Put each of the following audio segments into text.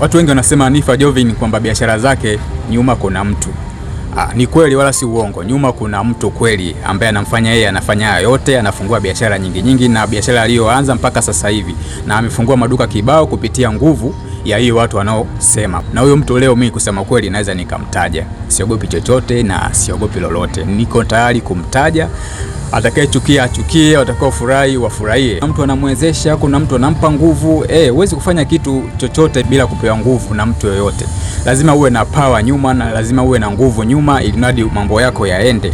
Watu wengi wanasema Nifa Jovin kwamba biashara zake nyuma kuna mtu. Ni kweli wala si uongo. Nyuma kuna mtu kweli ambaye anamfanya yeye anafanya haya yote, anafungua biashara nyingi na biashara aliyoanza mpaka sasa hivi, na amefungua maduka kibao kupitia nguvu ya hiyo watu wanaosema. Na huyo mtu leo mimi kusema kweli naweza nikamtaja. Siogopi chochote na siogopi lolote. Niko tayari kumtaja. Atakayechukia achukie, watakao furahi wafurahie. Mtu anamwezesha, kuna mtu anampa nguvu. Huwezi kufanya kitu chochote bila kupewa nguvu na mtu yoyote. Lazima uwe na power nyuma na lazima uwe na nguvu nyuma ili mradi mambo yako yaende.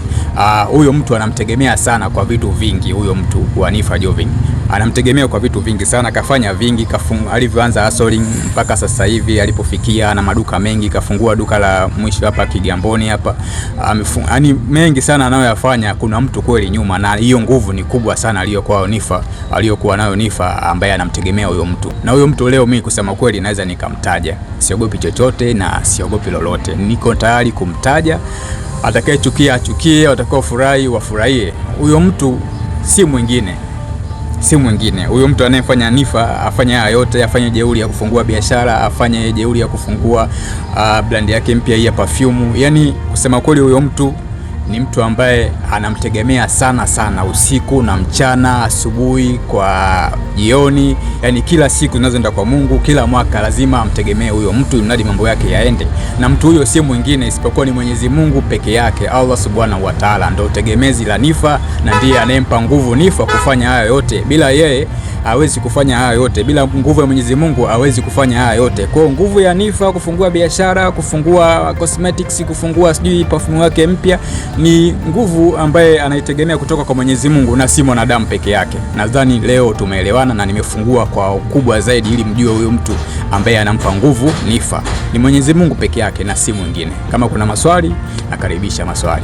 Huyo mtu anamtegemea sana kwa vitu vingi. Huyo mtu wa Nifa Jovin anamtegemea kwa vitu vingi sana, kafanya vingi, alivyoanza hustling mpaka sasa hivi alipofikia na maduka mengi, kafungua duka la mwisho hapa Kigamboni hapa. Yaani mengi sana anayoyafanya, kuna mtu kweli nyuma, na hiyo nguvu ni kubwa sana aliyokuwa nayo Nifa ambaye anamtegemea huyo mtu. Na huyo mtu leo mimi kusema kweli naweza nikamtaja. Siogopi chochote na siogopi lolote. Niko tayari kumtaja. Atakayechukia achukie, watakao furahi wafurahie. Huyo mtu si mwingine. Huyo mtu anayefanya Nifa afanye haya yote, afanye jeuri ya kufungua biashara, afanye jeuri ya kufungua brand yake mpya hii ya perfume. Yaani kusema kweli huyo mtu ni mtu ambaye anamtegemea sana usiku na mchana, asubuhi kwa jioni. Yaani kila siku zinazoenda kwa Mungu, kila mwaka lazima amtegemee huyo mtu mradi mambo yake yaende. Na mtu huyo si mwingine isipokuwa ni Mwenyezi Mungu peke yake. Allah Subhanahu wa Ta'ala ndio tegemezi la Nifa na ndiye anayempa nguvu Nifa kufanya haya yote. Bila yeye hawezi kufanya haya yote. Bila nguvu ya Mwenyezi Mungu hawezi kufanya haya yote. Kwa nguvu ya Nifa kufungua biashara, kufungua cosmetics, kufungua sijui perfume yake mpya, ni nguvu ambaye anaitegemea kutoka kwa Mwenyezi Mungu na si mwanadamu peke yake. Nadhani leo tumeelewana na nimefungua kwa ukubwa zaidi ili mjue huyo mtu ambaye anampa nguvu Nifa ni Mwenyezi Mungu peke yake na si mwingine. Kama kuna maswali, nakaribisha maswali.